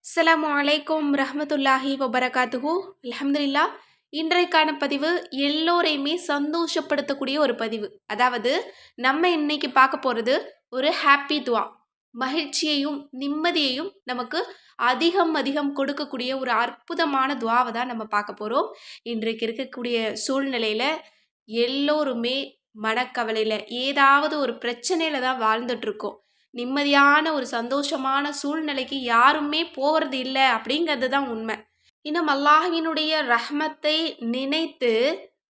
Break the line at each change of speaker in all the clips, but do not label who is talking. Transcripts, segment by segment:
அஸ்ஸலாமு அலைக்கும் ரஹ்மத்துல்லாஹி வபரகாத்துஹு. அல்ஹம்துலில்லா. இன்றைக்கான பதிவு எல்லோரையுமே சந்தோஷப்படுத்தக்கூடிய ஒரு பதிவு. அதாவது நம்ம இன்னைக்கு பார்க்க போகிறது ஒரு ஹாப்பி துவா. மகிழ்ச்சியையும் நிம்மதியையும் நமக்கு அதிகம் அதிகம் கொடுக்கக்கூடிய ஒரு அற்புதமான துவாவை தான் நம்ம பார்க்க போகிறோம். இன்றைக்கு இருக்கக்கூடிய சூழ்நிலையில் எல்லோருமே மனக்கவலையில் ஏதாவது ஒரு பிரச்சனையில் தான் வாழ்ந்துட்டுருக்கோம். நிம்மதியான ஒரு சந்தோஷமான சூழ்நிலைக்கு யாருமே போகிறது இல்லை அப்படிங்கிறது தான் உண்மை. இன்னும் அல்லாஹ்வினுடைய ரஹ்மத்தை நினைத்து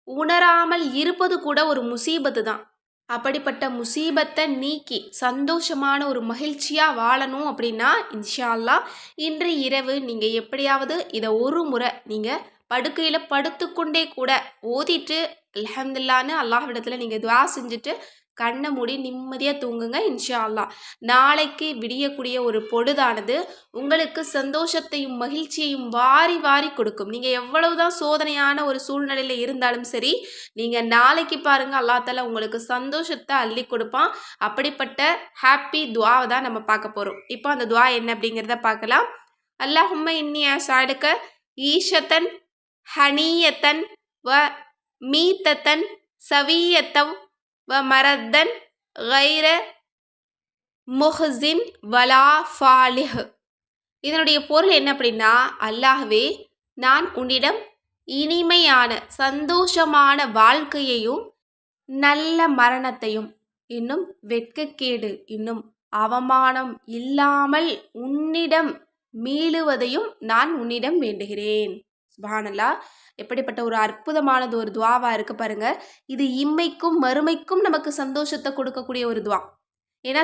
உணராமல் இருப்பது கூட ஒரு முசீபத்து தான். அப்படிப்பட்ட முசீபத்தை நீக்கி சந்தோஷமான ஒரு மகிழ்ச்சியாக வாழணும் அப்படின்னா இன்ஷா அல்லாஹ் இன்று இரவு நீங்கள் எப்படியாவது இதை ஒரு முறை நீங்கள் படுக்கையில் படுத்துக்கொண்டே கூட ஓதிட்டு அல்ஹம்துலில்லாஹ்னு அல்லாஹ்விடத்தில் நீங்கள் துஆ செஞ்சுட்டு கண்ணை மூடி நிம்மதியாக தூங்குங்க இன்ஷா அல்லாஹ். நாளைக்கு விடியக்கூடிய ஒரு பொழுதானது உங்களுக்கு சந்தோஷத்தையும் மகிழ்ச்சியையும் வாரி வாரி கொடுக்கும். நீங்கள் எவ்வளவுதான் சோதனையான ஒரு சூழ்நிலையில் இருந்தாலும் சரி, நீங்கள் நாளைக்கு பாருங்கள் அல்லாஹ் தஆலா உங்களுக்கு சந்தோஷத்தை அள்ளி கொடுப்பான். அப்படிப்பட்ட ஹாப்பி துவாவை தான் நம்ம பார்க்க போகிறோம். இப்போ அந்த துவா என்ன அப்படிங்கிறத பார்க்கலாம். அல்லாஹும்ம இன்னி அஸ்அலுக ஈஷத்தன் ஹனியத்தன் வ மீத்தத்தன் சவியத்தவ் வ மரத்தன் கைர முஹ்ஸின் வலா ஃபாலிஹ். இதனுடைய பொருள் என்ன அப்படின்னா, அல்லாஹ்வே நான் உன்னிடம் இனிமையான சந்தோஷமான வாழ்க்கையையும் நல்ல மரணத்தையும் இன்னும் வெட்கக்கேடு இன்னும் அவமானம் இல்லாமல் உன்னிடம் மீளுவதையும் நான் உன்னிடம் வேண்டுகிறேன். சுப்ஹானல்லாஹ். எப்படிப்பட்ட ஒரு அற்புதமானது ஒரு துவாவா இருக்கு பாருங்க. இது இம்மைக்கும் மறுமைக்கும் நமக்கு சந்தோஷத்தை கொடுக்கக்கூடிய ஒரு துவா. ஏன்னா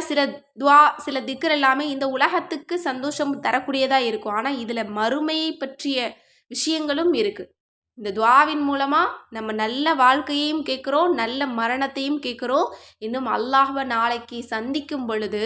சில திக்ர் எல்லாமே இந்த உலகத்துக்கு சந்தோஷம் தரக்கூடியதாக இருக்கும். ஆனால் இதில் மறுமையை பற்றிய விஷயங்களும் இருக்குது. இந்த துவாவின் மூலமாக நம்ம நல்ல வாழ்க்கையையும் கேட்குறோம், நல்ல மரணத்தையும் கேட்குறோம். இன்னும் அல்லாஹ்வை நாளைக்கு சந்திக்கும் பொழுது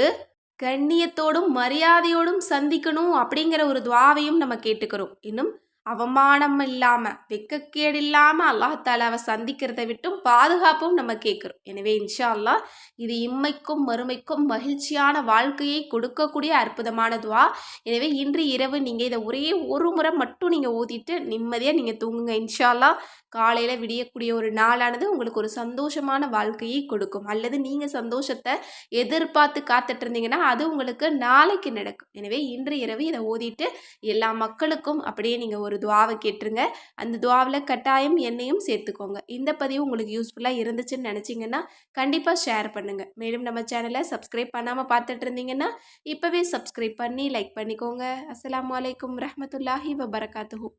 கண்ணியத்தோடும் மரியாதையோடும் சந்திக்கணும் அப்படிங்கிற ஒரு துவாவையும் நம்ம கேட்டுக்கிறோம். இன்னும் அவமானம் இல்லாமல் வெட்கக்கேடு இல்லாமல் அல்லாஹ் தஆலாவை சந்திக்கிறதை விட்டும் பாதுகாப்பும் நம்ம கேட்குறோம். எனவே இன்ஷா அல்லாஹ் இது இம்மைக்கும் மறுமைக்கும் மகிழ்ச்சியான வாழ்க்கையை கொடுக்கக்கூடிய அற்புதமான துவா. எனவே இன்று இரவு நீங்கள் இதை ஒரே ஒரு முறை மட்டும் நீங்கள் ஓதிட்டு நிம்மதியாக நீங்கள் தூங்குங்க இன்ஷா அல்லாஹ். காலையில் விடியக்கூடிய ஒரு நாளானது உங்களுக்கு ஒரு சந்தோஷமான வாழ்க்கையை கொடுக்கும். அல்லது நீங்கள் சந்தோஷத்தை எதிர்பார்த்து காத்துட்டு இருந்தீங்கன்னா அது உங்களுக்கு நாளைக்கு நடக்கும். எனவே இன்று இரவு இதை ஓதிட்டு எல்லா மக்களுக்கும் அப்படியே நீங்கள் ஒரு துவாவை கேட்டுருங்க. அந்த துவாவில் கட்டாயம் என்னையும் சேர்த்துக்கோங்க. இந்த பதிவு உங்களுக்கு யூஸ்ஃபுல்லாக இருந்துச்சுன்னு நினச்சிங்கன்னா கண்டிப்பாக ஷேர் பண்ணுங்கள். மேலும் நம்ம சேனலை சப்ஸ்கிரைப் பண்ணாமல் பார்த்துட்டு இருந்தீங்கன்னா இப்போவே சப்ஸ்கிரைப் பண்ணி லைக் பண்ணிக்கோங்க. அஸ்ஸலாமு அலைக்கும் ரஹ்மத்துல்லாஹி வபரகாத்துஹு.